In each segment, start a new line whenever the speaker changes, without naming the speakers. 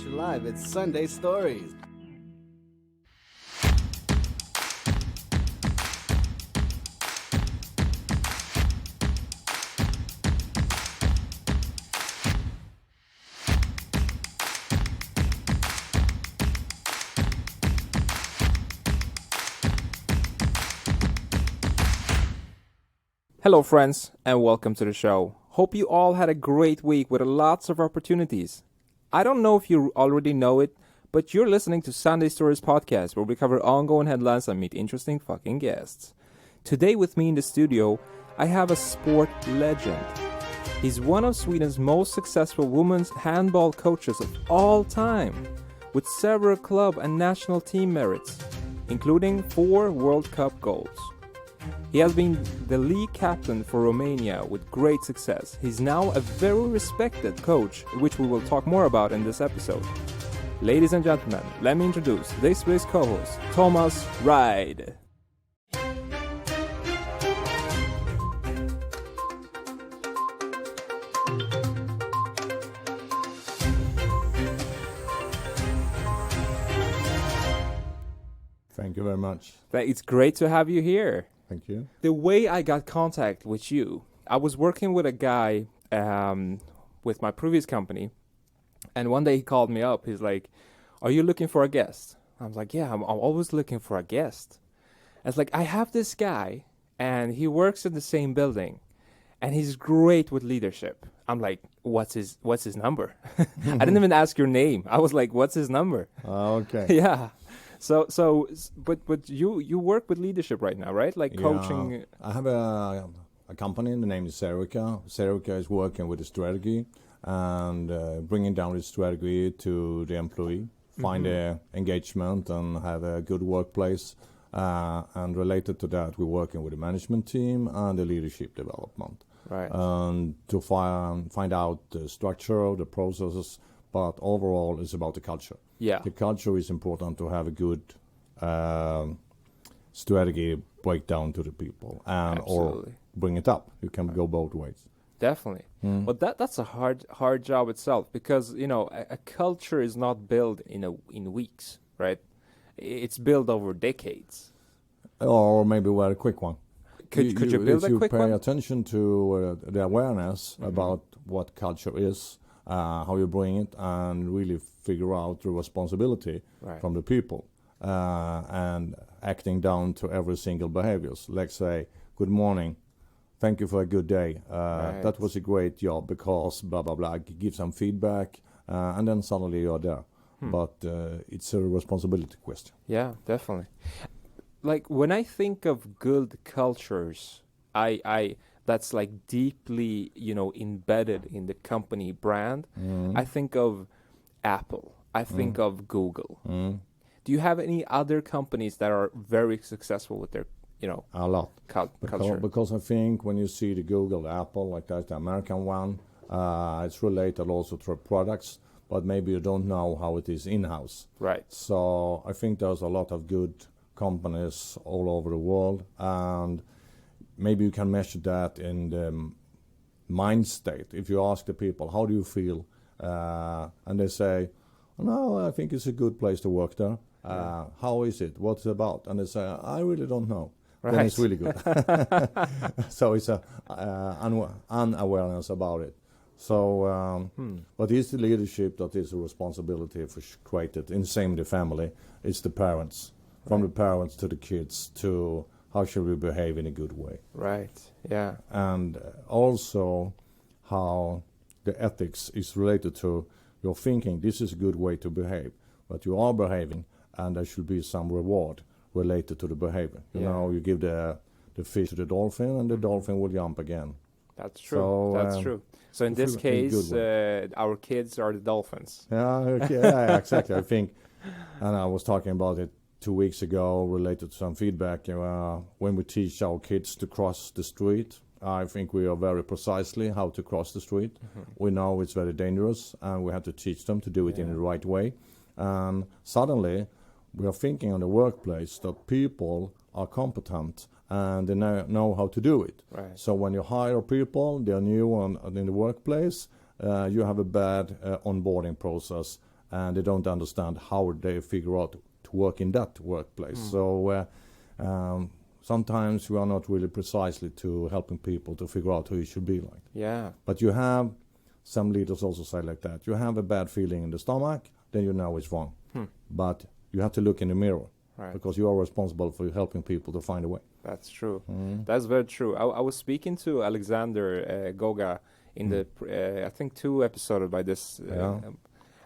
at you live. It's Sunday Stories.
Hello friends, and welcome to the show. Hope you all had a great week with lots of opportunities. I don't know if you already know it, but you're listening to Sunday Stories podcast, where we cover ongoing headlines and meet interesting fucking guests. Today with me in the studio, I have a sport legend. He's one of Sweden's most successful women's handball coaches of all time, with several club and national team merits, including 4 World Cup goals. He has been the league captain for Romania with great success. He's now a very respected coach, which we will talk more about in this episode. Ladies and gentlemen, let me introduce today's co-host, Thomas Ride.
Thank you very much.
It's great to have you here.
Thank you.
The way I got contact with you, I was working with a guy with my previous company, and one day he called me up. He's like, "Are you looking for a guest?" I was like, "Yeah, I'm always looking for a guest." It's like, I have this guy, and he works in the same building, and he's great with leadership. I'm like, what's his number? I didn't even ask your name. I was like, what's his number?
Okay.
Yeah. But you work with leadership right now, right? Like coaching.
Yeah, I have a company. The name is Serica. Serica is working with the strategy and bringing down the strategy to the employee, find engagement and have a good workplace. And related to that, we're working with the management team and the leadership development.
Right.
To find out the structure, the processes, but overall it's about the culture.
Yeah.
The culture is important to have a good strategy breakdown to the people and or bring it up. You can go both ways.
Definitely. But that's a hard job itself, because a culture is not built in weeks, right? It's built over decades.
Or maybe a very quick one.
Could you build a quick one?
If you pay attention to the awareness about what culture is, how you bring it, and really figure out the responsibility from the people, and acting down to every single behaviors. Like say, good morning, thank you for a good day. That was a great job because blah, blah, blah. Give some feedback, and then suddenly you're there. But it's a responsibility question.
Yeah, definitely. Like when I think of good cultures, I that's like deeply, embedded in the company brand. I think of Apple. I think of Google. Do you have any other companies that are very successful with their,
a lot
culture?
Because I think when you see the Google, Apple, like that, the American one, it's related also to products, but maybe you don't know how it is in-house.
Right.
So I think there's a lot of good companies all over the world, and maybe you can measure that in the mind state. If you ask the people, how do you feel? And they say, no, I think it's a good place to work there. How is it? What's it about? And they say, I really don't know.
Right.
Then it's really good. So it's unawareness about it. So, but it's the leadership that is a responsibility for created in the family. It's the parents, from the parents to the kids, to how should we behave in a good way.
Right, yeah.
And also how the ethics is related to your thinking. This is a good way to behave, but you are behaving, and there should be some reward related to the behavior. You give the fish to the dolphin, and the dolphin will jump again.
That's true. That's true. So in this case, our kids are the dolphins.
Yeah, exactly. I think, and I was talking about it 2 weeks ago related to some feedback. When we teach our kids to cross the street, I think we are very precisely how to cross the street. We know it's very dangerous, and we have to teach them to do it in the right way. And suddenly, we are thinking on the workplace that people are competent and they know how to do it.
Right.
So when you hire people, they're new in the workplace, you have a bad onboarding process, and they don't understand how they figure out to work in that workplace. So sometimes we are not really precisely to helping people to figure out who you should be like.
Yeah.
But you have some leaders also say like that. You have a bad feeling in the stomach, then you know it's wrong. But you have to look in the mirror.
Right.
Because you are responsible for helping people to find a way.
That's true. That's very true. I was speaking to Alexander Goga in the, I think 2 episodes by this.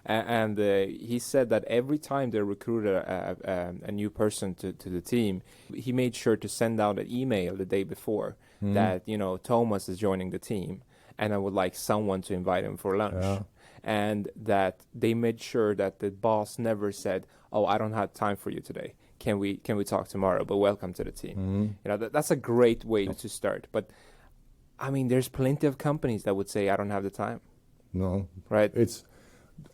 And he said that every time they recruited a new person to the team, he made sure to send out an email the day before that, you know, Thomas is joining the team and I would like someone to invite him for lunch.
Yeah.
And that they made sure that the boss never said, "Oh, I don't have time for you today. Can we talk tomorrow? But welcome to the team." You know, that's a great way to start. But I mean, there's plenty of companies that would say, "I don't have the time."
No,
right?
It's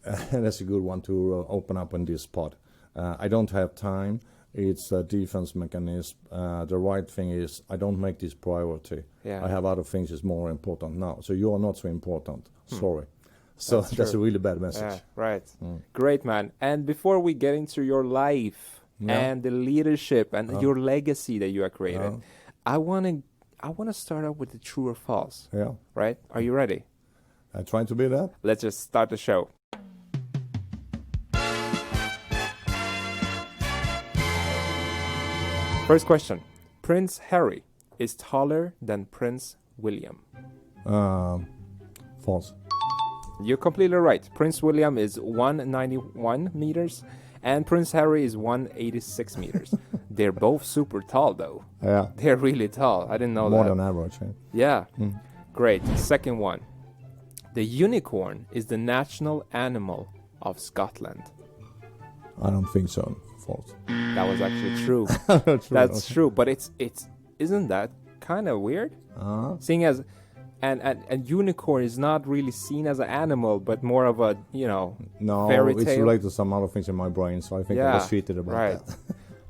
that's a good one to open up on this spot. I don't have time. It's a defense mechanism. The right thing is I don't make this priority.
Yeah.
I have other things that's more important now. So you are not so important. Sorry. So that's a really bad message.
Yeah, right. Great, man. And before we get into your life and the leadership and your legacy that you have created, I want to start out with the true or false.
Yeah.
Right? Are you ready?
I try to be that.
Let's just start the show. First question. Prince Harry is taller than Prince William.
False.
You're completely right. Prince William is 191 meters and Prince Harry is 186 meters. They're both super tall though.
Yeah.
They're really tall. I didn't know
More
that.
than average.
Yeah. Great. Second one. The unicorn is the national animal of Scotland.
I don't think so. False.
That was actually true. That's true. But it's isn't that kind of weird? Seeing as and unicorn is not really seen as an animal, but more of a, you know, fairy tale.
It's related to some other things in my brain, so I think I was cheated about that.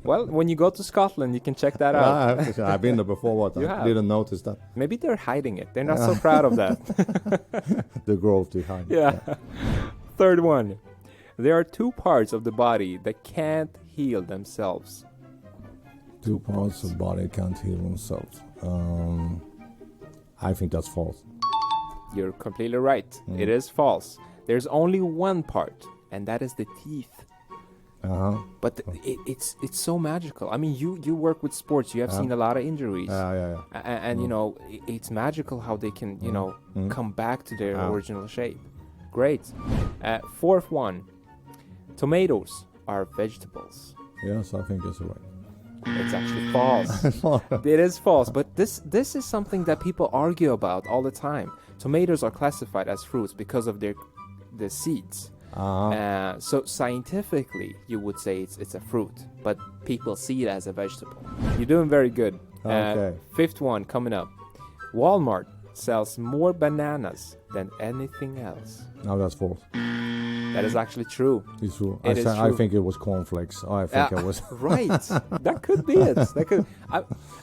Well, when you go to Scotland, you can check that out.
I've been there before, but I didn't notice that.
Maybe they're hiding it. They're not so proud of that.
The growth behind it.
Yeah. Third one. There are 2 parts of the body that can't heal themselves.
2 parts of the body can't heal themselves. I think that's false.
You're completely right. It is false. There's only one part, and that is the teeth. But it's so magical. I mean, you work with sports. You have seen a lot of injuries. And you know, it's magical how they can, you know, come back to their original shape. Great. Fourth one. Tomatoes are vegetables.
Yes, I think that's right.
It's actually false. It is false, but this is something that people argue about all the time. Tomatoes are classified as fruits because of the seeds. So scientifically, you would say it's a fruit, but people see it as a vegetable. You're doing very good.
Okay.
Fifth one coming up. Walmart sells more bananas than anything else.
No, that's false.
That is actually true.
It's true.
I
think it was cornflakes. I think it was
right. That could be it. That could.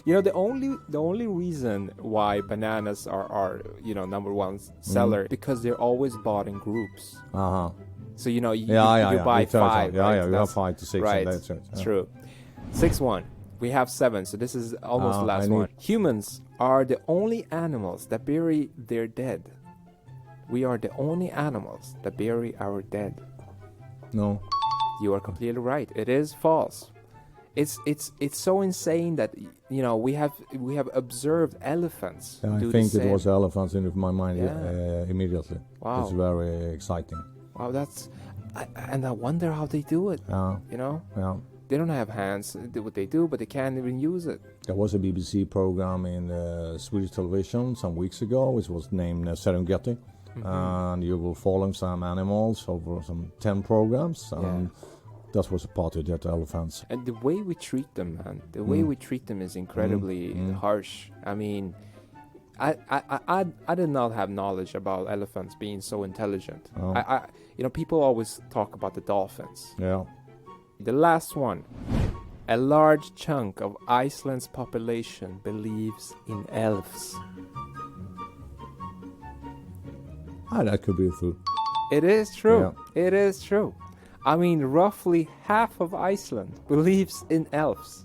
You know, the only reason why bananas are you know #1 seller because they're always bought in groups. So you know you buy 5.
You have 5 to 6.
Right.
And that's it.
True. 6th one. We have 7, so this is almost the last one. Humans are the only animals that bury their dead. We are the only animals that bury our dead.
No.
You are completely right. It is false. It's so insane that, you know, we have observed elephants.
I think it was elephants in my mind immediately.
Wow.
It's very exciting.
Wow, and I wonder how they do it. You know?
Yeah.
They don't have hands. They do what they do, but they can't even use it.
There was a BBC program in Swedish television some weeks ago, which was named Serengeti. And you will follow some animals over some 10 programs. And that was a part of that elephants.
And the way we treat them, man, the way we treat them is incredibly harsh. I mean, I did not have knowledge about elephants being so intelligent. You know, people always talk about the dolphins.
Yeah.
The last one. A large chunk of Iceland's population believes in elves.
That could be true.
It is true.
Yeah.
It is true. I mean, roughly half of Iceland believes in elves.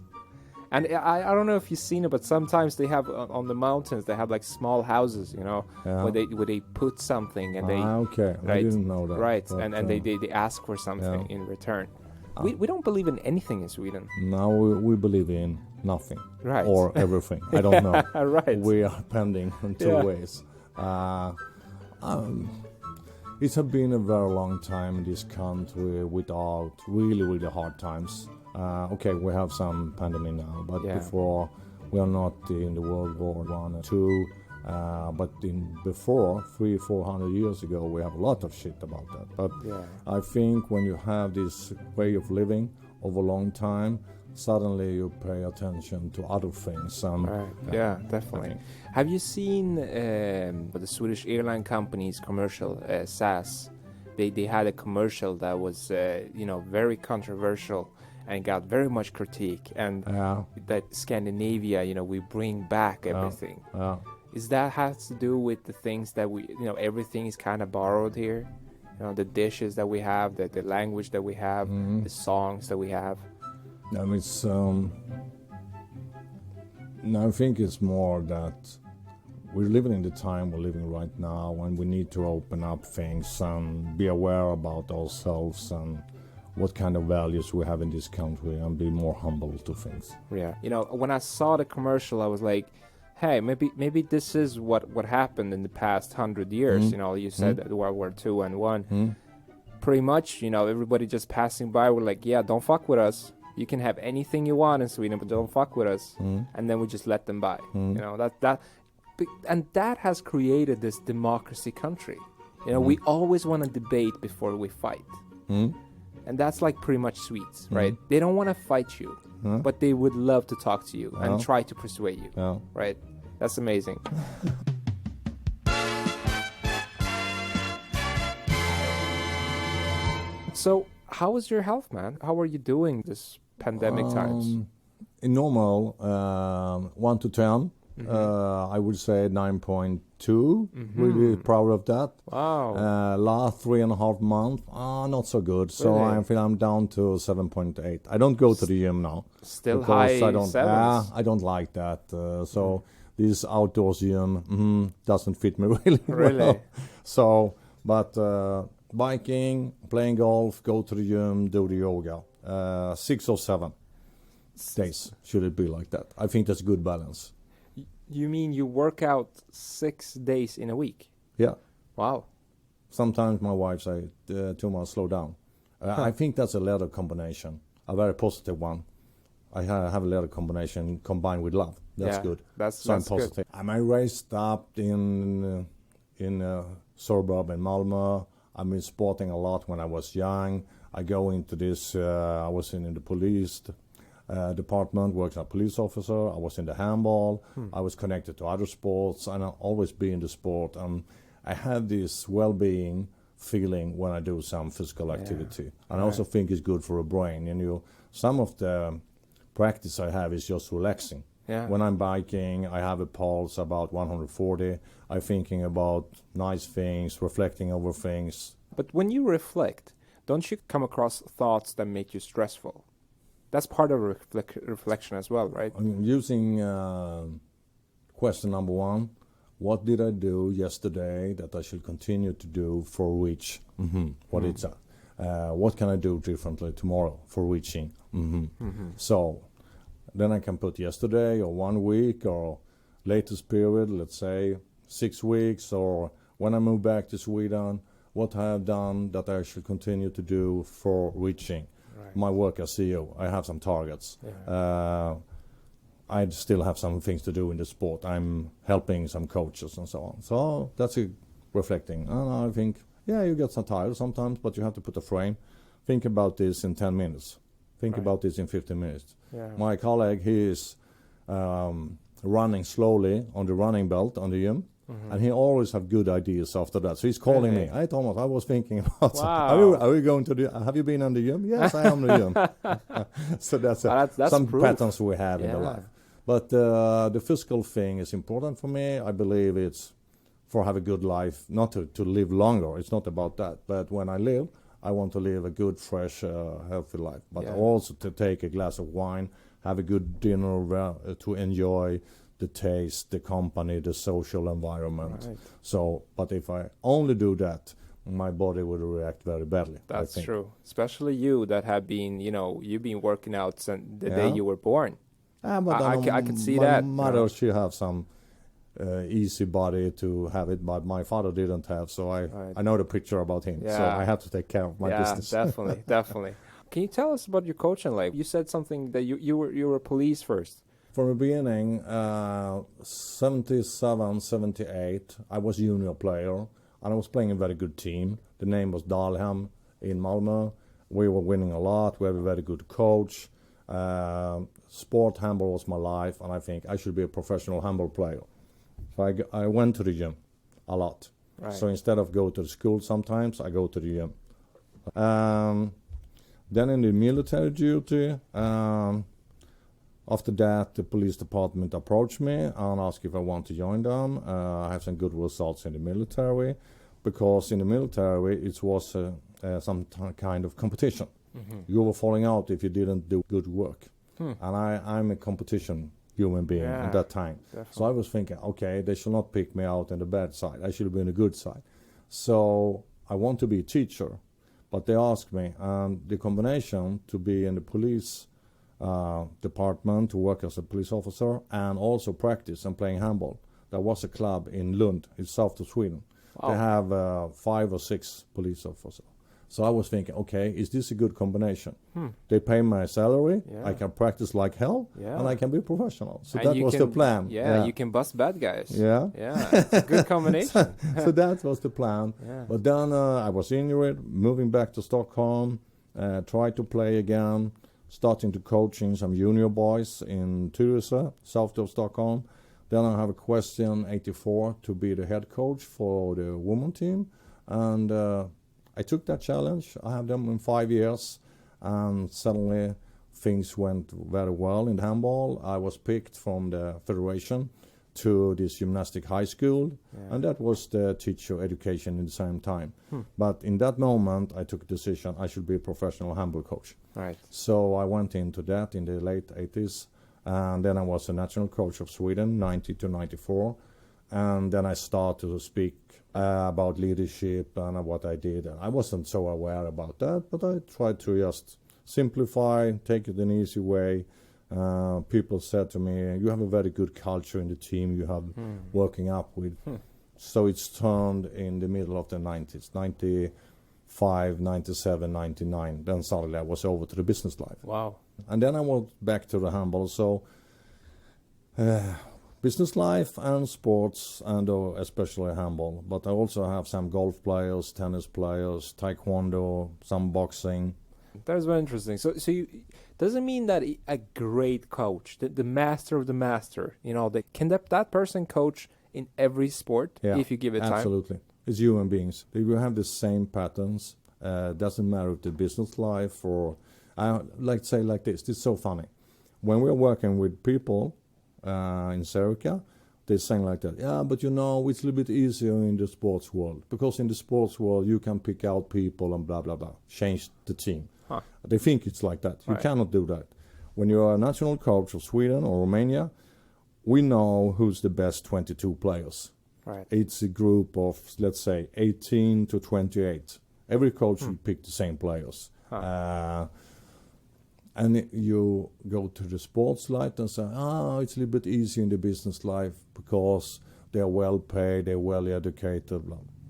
And I don't know if you've seen it, but sometimes they have on the mountains, they have like small houses, you know, where they put something and they...
Okay,
right,
I didn't know that.
Right, and they ask for something in return. We don't believe in anything in Sweden.
No, we believe in nothing.
Right.
Or everything. I don't know.
Right.
We are pending in two ways. It has been a very long time in this country without really, really hard times. Okay, we have some pandemic now, but before we are not in the World War I and II. But before 300-400 years ago, we have a lot of shit about that. But I think when you have this way of living over a long time, suddenly you pay attention to other things.
Right. Yeah, definitely. Have you seen the Swedish airline company's commercial, SAS? They had a commercial that was, very controversial and got very much critique. And that Scandinavia, we bring back everything. Is that has to do with the things that we, everything is kind of borrowed here? The dishes that we have, the language that we have, the songs that we have?
It's, I think it's more that we're living in the time we're living right now, and we need to open up things and be aware about ourselves and what kind of values we have in this country and be more humble to things.
Yeah. When I saw the commercial, I was like, hey, maybe this is what happened in the past 100 years. You said that World War II and one. Pretty much, everybody just passing by were like, yeah, don't fuck with us. You can have anything you want in Sweden, but don't fuck with us. And then we just let them by. And that has created this democracy country. We always want to debate before we fight. And that's like pretty much Swedes, right? They don't want to fight you, but they would love to talk to you and try to persuade you, right? That's amazing. So, how is your health, man? How are you doing this pandemic times?
In normal, 1 to 10, I would say 9.2. Really proud of that.
Wow.
Last 3.5 months, not so good. So
Really?
I feel I'm down to 7.8. I don't go to the gym now.
Still high sevens.
I don't like that. So this outdoors gym doesn't fit me really
Really?
well. So, but biking, playing golf, go to the gym, do the yoga. 6 or 7 days should it be like that. I think that's a good balance.
You mean you work out 6 days in a week?
Yeah.
Wow.
Sometimes my wife say, Thomas, slow down. I think that's a letter combination, a very positive one. I have a letter combination combined with love. That's good.
That's
positive.
good.
I raised up in suburb in Malmö. I've been sporting a lot when I was young. I go into this, I was in the police department, working as a police officer. I was in the handball. I was connected to other sports, and I'll always be in the sport. I have this well-being feeling when I do some physical activity. And I also think it's good for the brain. And some of the practice I have is just relaxing.
Yeah.
When I'm biking, I have a pulse about 140. I'm thinking about nice things, reflecting over things.
But when you reflect, don't you come across thoughts that make you stressful? That's part of reflection as well, right?
I'm using question number 1. What did I do yesterday that I should continue to do for which? What is that? What can I do differently tomorrow for reaching? So then I can put yesterday or 1 week or latest period, let's say 6 weeks, or when I move back to Sweden, what I have done that I should continue to do for reaching my work as CEO. I have some targets. I still have some things to do in the sport. I'm helping some coaches and so on. So that's reflecting. And I think, you get some tired sometimes, but you have to put a frame. Think about this in 10 minutes. Think about this in 15 minutes.
Yeah.
My colleague, he is running slowly on the running belt on the gym. And he always have good ideas after that. So he's calling me. Hey, Thomas, I was thinking about are we going to have you been on the gym? Yes, I am on the gym. So that's some
proof.
Patterns we have in the life. But the physical thing is important for me. I believe it's for have a good life, not to live longer. It's not about that. But when I live, I want to live a good, fresh, healthy life. But also to take a glass of wine, have a good dinner to enjoy the taste, the company, the social environment.
Right.
So, but if I only do that, my body would react very badly.
That's true. Especially you that have been, you've been working out since the day you were born.
But
I could see
my
that.
My mother, she have some easy body to have it, but my father didn't have, so I know the picture about him. So I have to take care of my business.
Definitely, definitely. Can you tell us about your coaching life? You said something that you were police first.
From the beginning, 77, 78, I was junior player, and I was playing a very good team. The name was Dalhem in Malmö. We were winning a lot. We had a very good coach. Sport handball was my life, and I think I should be a professional handball player. So I went to the gym a lot.
Right.
So instead of go to the school sometimes, I go to the gym. Then in the military duty, after that, the police department approached me and asked if I want to join them. I have some good results in the military, because in the military it was some kind of competition. Mm-hmm. You were falling out if you didn't do good work. And I'm a competition human being at that time. Definitely. So I was thinking, okay, they should not pick me out on the bad side. I should be on the good side. So I want to be a teacher, but they asked me, the combination to be in the police department, to work as a police officer, and also practice and playing handball. There was a club in Lund, it's south of Sweden. Wow. They have 5 or 6 police officers. So I was thinking, okay, is this a good combination? They pay my salary, I can practice like hell, and I can be professional. So and that was the plan.
Yeah, you can bust bad guys.
Yeah,
it's a good combination.
So that was the plan. Yeah. But then I was injured, moving back to Stockholm, tried to play again, starting to coaching some junior boys in Tyresö, south of Stockholm. Then I have a question, 84, to be the head coach for the women team. And I took that challenge. I have them in 5 years, and suddenly things went very well in handball. I was picked from the federation to this gymnastic high school, and that was the teacher education in the same time. But in that moment, I took a decision I should be a professional handball coach.
Right.
So I went into that in the late 80s, and then I was a national coach of Sweden, 90 to 94. And then I started to speak about leadership and what I did. And I wasn't so aware about that, but I tried to just simplify, take it an easy way. People said to me, you have a very good culture in the team you have working up with. So it's turned in the middle of the 90s, 95, 97, 99. Then suddenly I was over to the business life.
Wow.
And then I went back to the handball. So business life and sports, and especially handball. But I also have some golf players, tennis players, taekwondo, some boxing.
That's very interesting. So you, does it mean that a great coach, the master of the master, can that person coach in every sport if you give it time?
Absolutely. It's human beings. They will have the same patterns. Doesn't matter if the business life or, I like to say like this. It's so funny. When we're working with people in Serica, they're saying like that, but it's a little bit easier in the sports world, because in the sports world you can pick out people and blah blah blah, change the team. They think it's like that. You cannot do that. When you're a national coach of Sweden or Romania, we know who's the best 22 players.
Right.
It's a group of, let's say, 18 to 28. Every coach will pick the same players. And you go to the sports life and say, it's a little bit easier in the business life because they're well paid, they're well educated.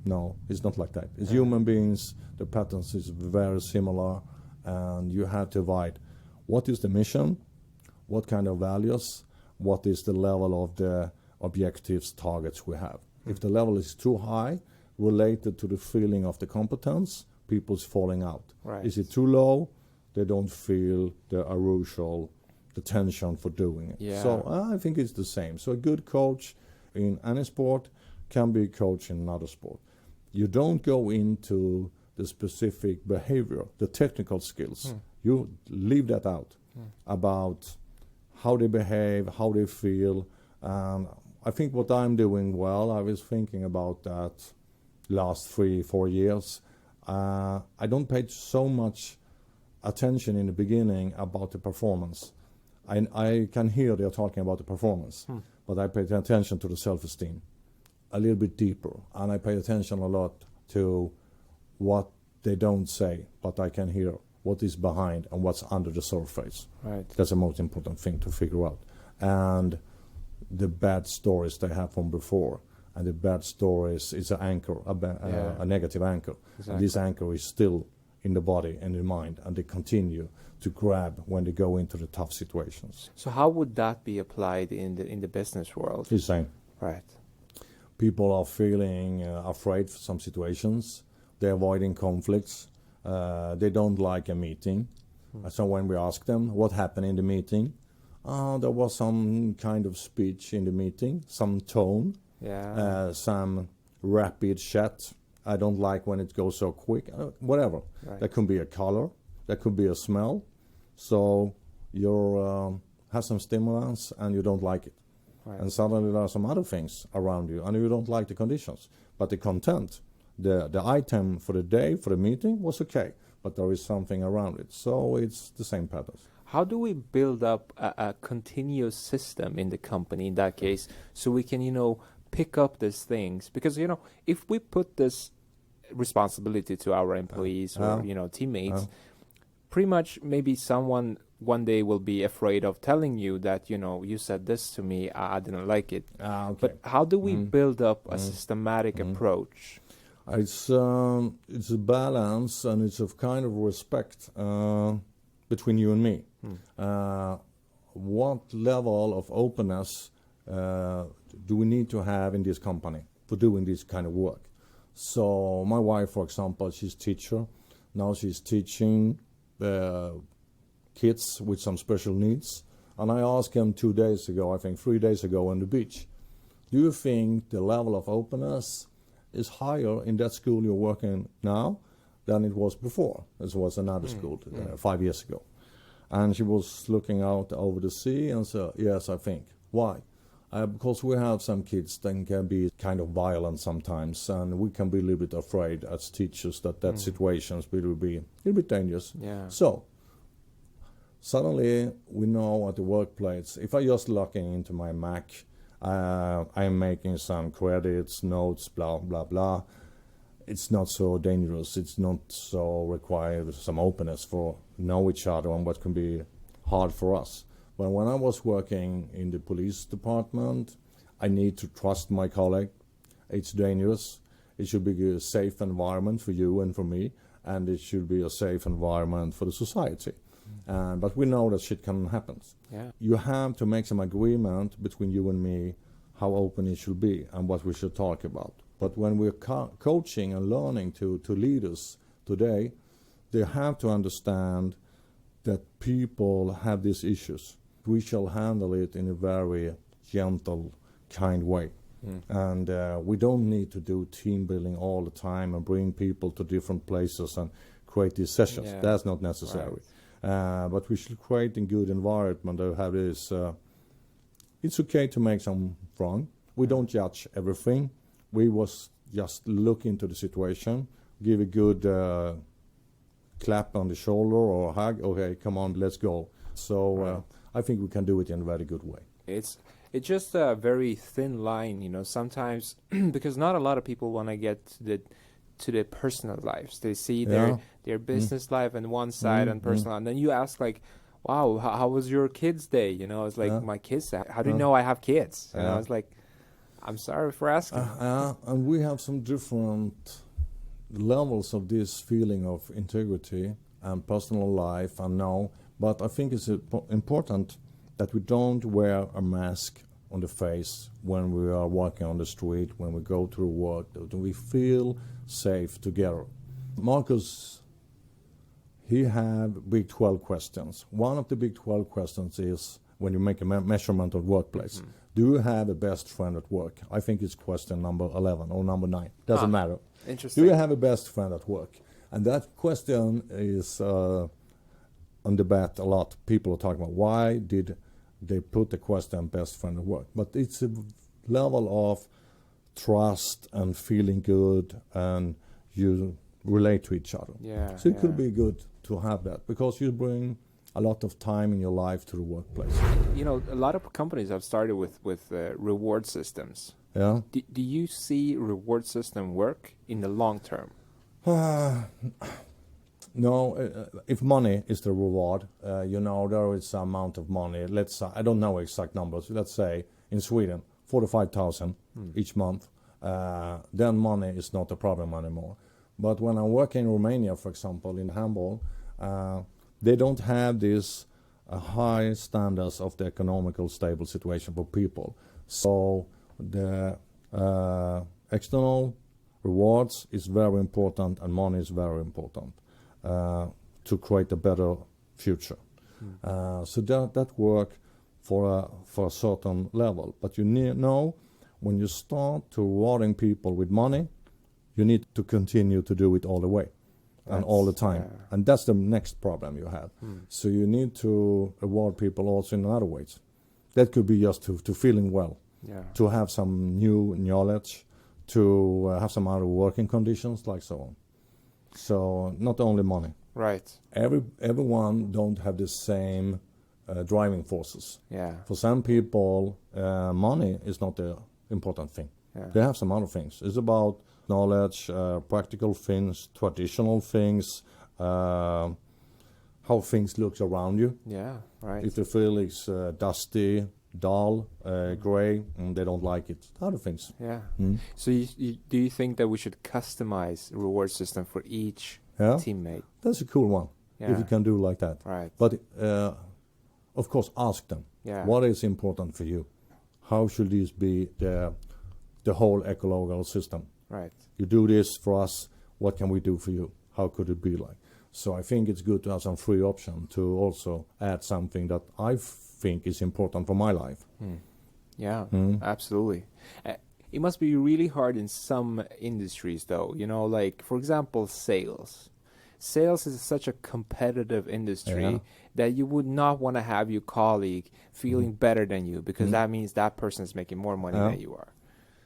No, it's not like that. It's human beings. The patterns is very similar, and you have to divide. What is the mission? What kind of values? What is the level of the objectives, targets we have? If the level is too high, related to the feeling of the competence, people's falling out.
Right.
Is it too low? They don't feel the arousal, the tension for doing it.
Yeah.
So I think it's the same. So a good coach in any sport can be a coach in another sport. You don't go into the specific behavior, the technical skills. You leave that out about how they behave, how they feel. I think what I'm doing well, I was thinking about that last 3-4 years. I don't pay so much attention in the beginning about the performance. I can hear they're talking about the performance, but I pay attention to the self-esteem a little bit deeper, and I pay attention a lot to what they don't say, but I can hear what is behind and what's under the surface.
Right.
That's the most important thing to figure out. And the bad stories they have from before, and the bad stories is an anchor, a negative anchor.
Exactly.
And this anchor is still in the body and the mind, and they continue to grab when they go into the tough situations.
So how would that be applied in the business world?
It's the same.
Right.
People are feeling afraid for some situations. They're avoiding conflicts. They don't like a meeting. So when we ask them what happened in the meeting, there was some kind of speech in the meeting, some tone, some rapid chat. I don't like when it goes so quick, whatever.
Right.
That could be a color, that could be a smell. So you have some stimulants and you don't like it.
Right.
And suddenly there are some other things around you and you don't like the conditions. But the content, the item for the day, for the meeting was okay, but there is something around it. So it's the same patterns.
How do we build up a continuous system in the company in that case so we can, pick up these things? Because, if we put this responsibility to our employees or, teammates, pretty much maybe someone one day will be afraid of telling you that, you said this to me, I didn't like it.
Okay.
But how do we build up a systematic approach?
It's a balance, and it's a kind of respect between you and me. What level of openness do we need to have in this company for doing this kind of work? So my wife, for example, she's teacher. Now she's teaching kids with some special needs. And I asked him 3 days ago on the beach, do you think the level of openness is higher in that school you're working now than it was before? This was another school 5 years ago. And she was looking out over the sea and said, yes, I think. Why? Because we have some kids that can be kind of violent sometimes, and we can be a little bit afraid as teachers that situations will be a little bit dangerous.
Yeah.
So suddenly we know at the workplace, if I just looking into my Mac, I'm making some credits, notes, blah, blah, blah. It's not so dangerous. It's not so required some openness for know each other and what can be hard for us. But when I was working in the police department, I need to trust my colleague. It's dangerous. It should be a safe environment for you and for me, and it should be a safe environment for the society. But we know that shit can happen.
Yeah.
You have to make some agreement between you and me how open it should be and what we should talk about. But when we're coaching and learning to leaders today, they have to understand that people have these issues. We shall handle it in a very gentle, kind way. And we don't need to do team building all the time and bring people to different places and create these sessions.
Yeah.
That's not necessary. Right. But we should create a good environment to have this. It's okay to make some wrong. We don't judge everything. We was just look into the situation, give a good clap on the shoulder or a hug. Okay, come on, let's go. So I think we can do it in a very good way.
It's just a very thin line, sometimes because not a lot of people want to get to the personal lives. They see their business life on one side and personal, and then you ask like, wow, how was your kids' day? It's like my kids. How do you know I have kids? And I was like, I'm sorry for asking.
And we have some different levels of this feeling of integrity and personal life, and now. But I think it's important that we don't wear a mask on the face when we are walking on the street, when we go to work, that we feel safe together. Marcus, he have big 12 questions. One of the big 12 questions is when you make a measurement of workplace. Do you have a best friend at work? I think it's question number 11 or number 9. Doesn't matter.
Interesting.
Do you have a best friend at work? And that question is on debate a lot. People are talking about why did they put the question best friend at work. But it's a level of trust and feeling good, and you relate to each other.
Yeah.
So it could be good to have that, because you bring a lot of time in your life to the workplace.
You know, a lot of companies have started with reward systems.
Yeah.
Do you see reward system work in the long term?
No, if money is the reward, there is some amount of money. Let's say, I don't know exact numbers. Let's say in Sweden, 45,000 each month. Then money is not a problem anymore. But when I work in Romania, for example, in handball, they don't have this high standards of the economical stable situation for people. So the external rewards is very important, and money is very important to create a better future. So that work for a certain level. But you know, when you start to rewarding people with money, you need to continue to do it all the way and all the time. And that's the next problem you have. So you need to reward people also in other ways. That could be just to feeling well, to have some new knowledge, to have some other working conditions, like so on. So not only money.
Right.
Everyone don't have the same driving forces.
Yeah.
For some people, money is not the important thing.
Yeah.
They have some other things. It's about knowledge, practical things, traditional things, how things look around you.
Yeah, right.
If the feel is dusty, dull, gray, they don't like it. Other things.
Yeah. So do you think that we should customize reward system for each teammate?
That's a cool one, if you can do like that.
Right.
But of course, ask them. What is important for you? How should this be the whole ecological system?
Right.
You do this for us, what can we do for you? How could it be like? So I think it's good to have some free option to also add something that I think is important for my life.
Yeah, absolutely. It must be really hard in some industries, though. You know, like, for example, sales. Sales is such a competitive industry that you would not want to have your colleague feeling better than you, because that means that person is making more money than you are.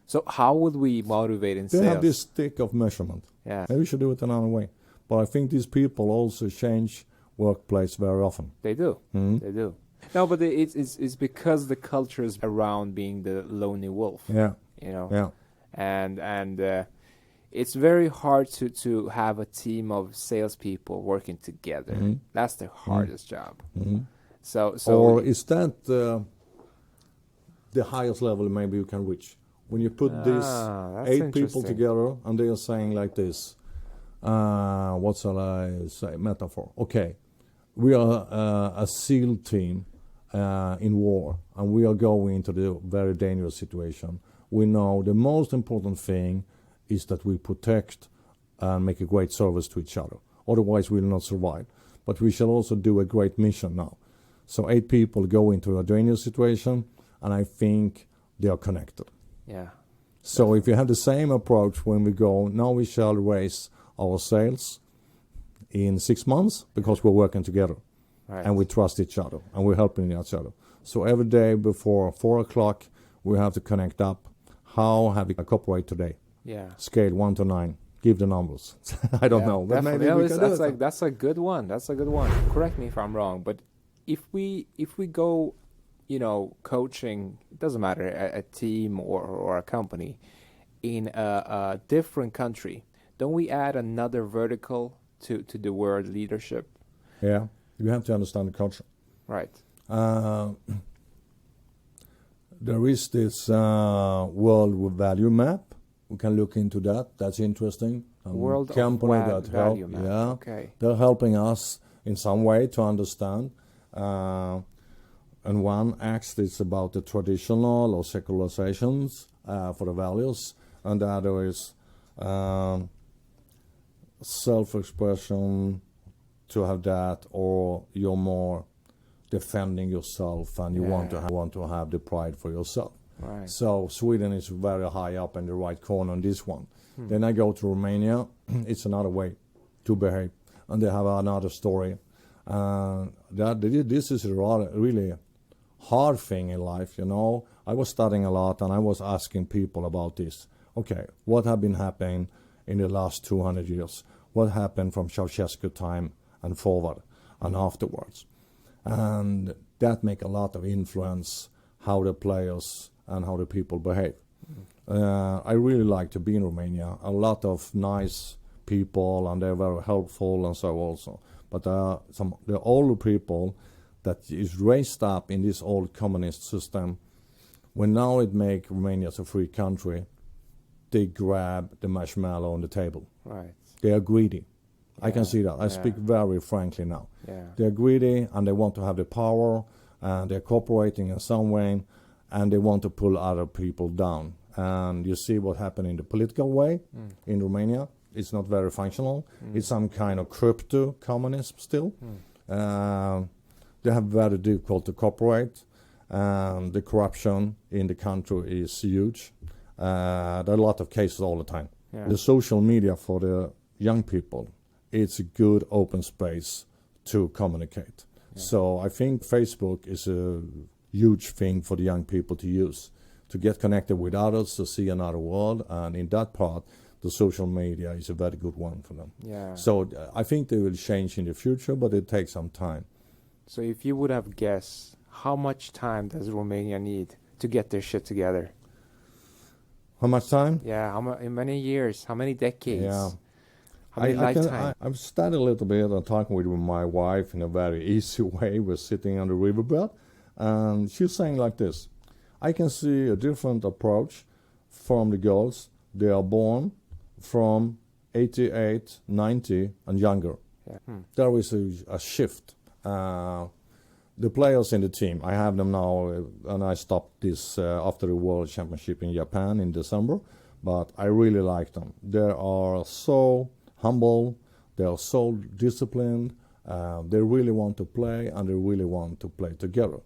So how would we motivate in sales?
They have this stick of measurement.
Yeah.
Maybe we should do it another way. But I think these people also change workplace very often.
They do. They do. No, but it's because the culture is around being the lonely wolf.
Yeah.
You know.
Yeah.
And it's very hard to have a team of salespeople working together. That's the hardest job. So.
Or is that the highest level maybe you can reach? When you put these 8 people together and they are saying like this, what shall I say, metaphor? Okay, we are a SEAL team in war, and we are going into the very dangerous situation. We know the most important thing is that we protect and make a great service to each other. Otherwise, we will not survive. But we shall also do a great mission now. So 8 people go into a dangerous situation, and I think they are connected.
Yeah.
So if you have the same approach when we go, now we shall raise our sales in 6 months because we're working together. Right. And we trust each other and we're helping each other. So every day before 4 o'clock, we have to connect up. How have we cooperate today?
Yeah. Scale
1 to 9. Give the numbers. I don't know. But maybe we can do it.
That's a good one. That's a good one. Correct me if I'm wrong, but if we go, you know, coaching, it doesn't matter, a team or a company in a different country, don't we add another vertical to the word leadership?
Yeah, you have to understand the culture.
Right.
There is this world value map. We can look into that. That's interesting.
World
company
of
that
value
help,
map.
yeah,
okay.
They're helping us in some way to understand. And one aspect is about the traditional or secularizations for the values, and the other is self-expression, to have that, or you're more defending yourself and you want to have the pride for yourself.
Right.
So Sweden is very high up in the right corner on this one. Then I go to Romania, it's another way to behave, and they have another story. This is a really hard thing in life, you know. I was studying a lot and I was asking people about this. Okay, what have been happening in the last 200 years? what happened from Ceausescu time and forward and afterwards. And that make a lot of influence how the players and how the people behave. I really like to be in Romania. A lot of nice people, and they're very helpful and so also. But the older people that is raised up in this old communist system, when now it make Romania a free country, they grab the marshmallow on the table.
Right.
They are greedy.
Yeah.
I can see that. I speak very frankly now.
Yeah.
They're greedy and they want to have the power, and they're cooperating in some way, and they want to pull other people down. And you see what happened in the political way in Romania. It's not very functional. It's some kind of crypto communism still. They have very difficult to cooperate. The corruption in the country is huge. There are a lot of cases all the time.
Yeah.
The social media for the young people, it's a good open space to communicate. Yeah. So I think Facebook is a huge thing for the young people to use, to get connected with others, to see another world, and in that part, the social media is a very good one for them.
Yeah.
So I think they will change in the future, but it takes some time.
So if you would have guessed, how much time does Romania need to get their shit together?
How much time?
Yeah, how many years? How many decades?
Yeah.
How many lifetimes?
I've studied a little bit and talking with my wife in a very easy way. We're sitting on the riverbed, and she's saying like this: I can see a different approach from the girls. They are born from 88, 90, and younger.
Yeah.
There is a shift. The players in the team, I have them now, and I stopped this after the World Championship in Japan in December, but I really like them. They are so humble, they are so disciplined, they really want to play, and they really want to play together.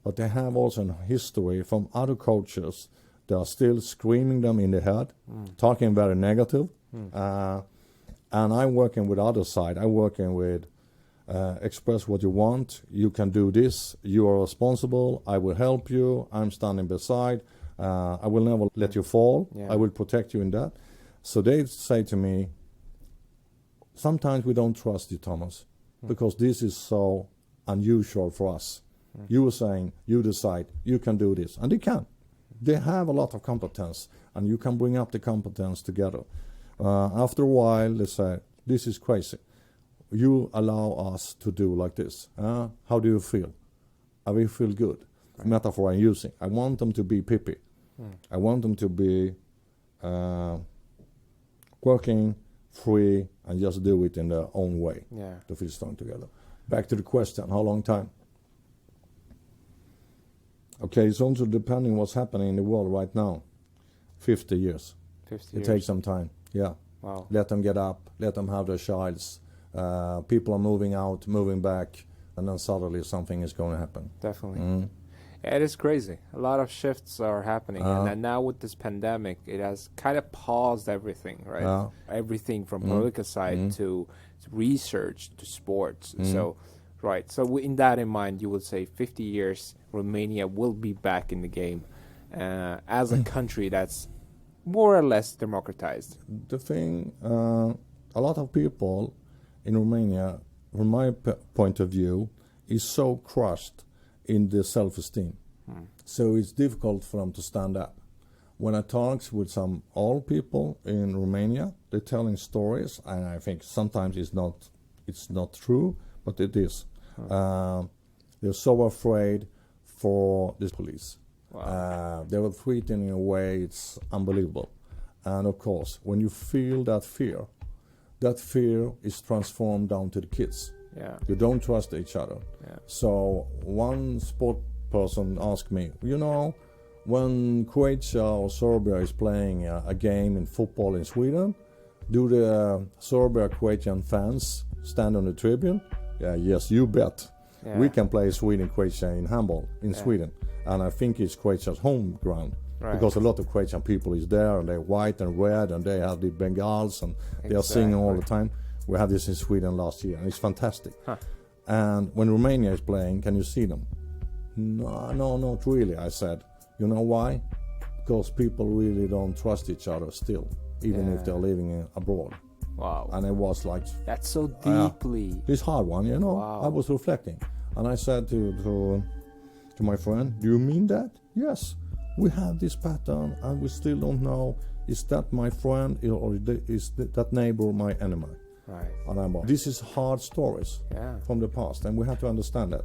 But they have also a history from other coaches that are still screaming them in the head, talking very negative. And I'm working with other side. I'm working with express what you want. You can do this. You are responsible. I will help you. I'm standing beside. I will never let you fall.
Yeah.
I will protect you in that. So they say to me, sometimes we don't trust you, Thomas, because this is so unusual for us. You were saying, you decide, you can do this. And they can. They have a lot of competence, and you can bring up the competence together. After a while, they say, this is crazy. You allow us to do like this. How do you feel? I will feel good. Right. Metaphor I'm using. I want them to be Pippi. I want them to be working free and just do it in their own way. Yeah. To feel strong together. Back to the question, how long time? Okay, it's also depending what's happening in the world right now. 50 years.
50
it
years.
takes some time, yeah.
Wow.
Let them get up, let them have their childs. People are moving out, moving back, and then suddenly something is going to happen.
Definitely. Yeah, it is crazy. A lot of shifts are happening. And then now with this pandemic, it has kind of paused everything, right? Everything from political side to research to sports. So, right. So in that in mind, you would say 50 years, Romania will be back in the game as a country that's more or less democratized.
The thing, a lot of people in Romania, from my point of view, is so crushed in their self-esteem. So it's difficult for them to stand up. When I talk with some old people in Romania, they're telling stories, and I think sometimes it's not true, but it is. They're so afraid for the police. Wow. They were treated in a way it's unbelievable. And of course, when you feel that fear is transformed down to the kids.
Yeah.
You don't trust each other. Yeah. So one sport person asked me, when Croatia or Serbia is playing a game in football in Sweden, do the Serbia-Croatian fans stand on the tribune? Yeah, yes, you bet. Yeah. We can play Sweden-Croatia in handball in Sweden. And I think it's Croatia's home ground. Right. Because a lot of Croatian people is there, and they're white and red, and they have the Bengals, and they are singing all the time. We had this in Sweden last year, and it's fantastic. And when Romania is playing, can you see them? No, not really, I said. You know why? Because people really don't trust each other still, even if they're living abroad.
Wow.
And it was like...
That's so deeply...
this hard one, you know.
Wow.
I was reflecting. And I said to my friend, do you mean that? Yes. We have this pattern and we still don't know, is that my friend or is that neighbor my enemy?
Right.
And I'm like, this is hard stories from the past, and we have to understand that.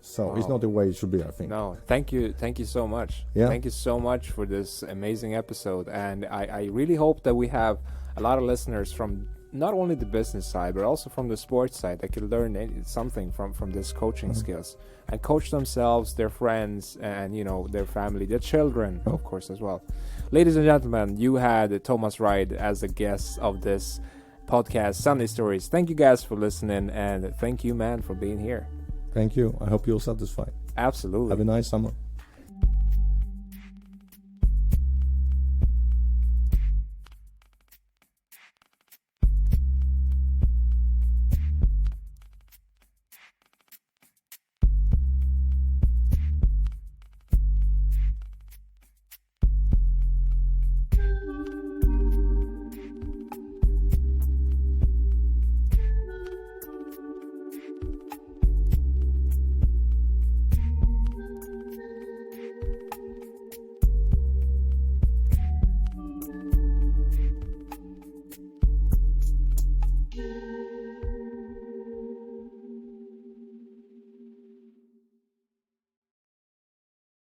So it's not the way it should be, I think.
No, thank you so much.
Yeah.
Thank you so much for this amazing episode, and I really hope that we have a lot of listeners from not only the business side but also from the sports side that could learn something from this coaching skills and coach themselves, their friends, and their family, their children, of course, as well. Ladies and gentlemen, you had Thomas Wright as the guest of this podcast, Sunday Stories. Thank you guys for listening, and thank you, man, for being here.
Thank you. I hope you're satisfied.
Absolutely.
Have a nice summer.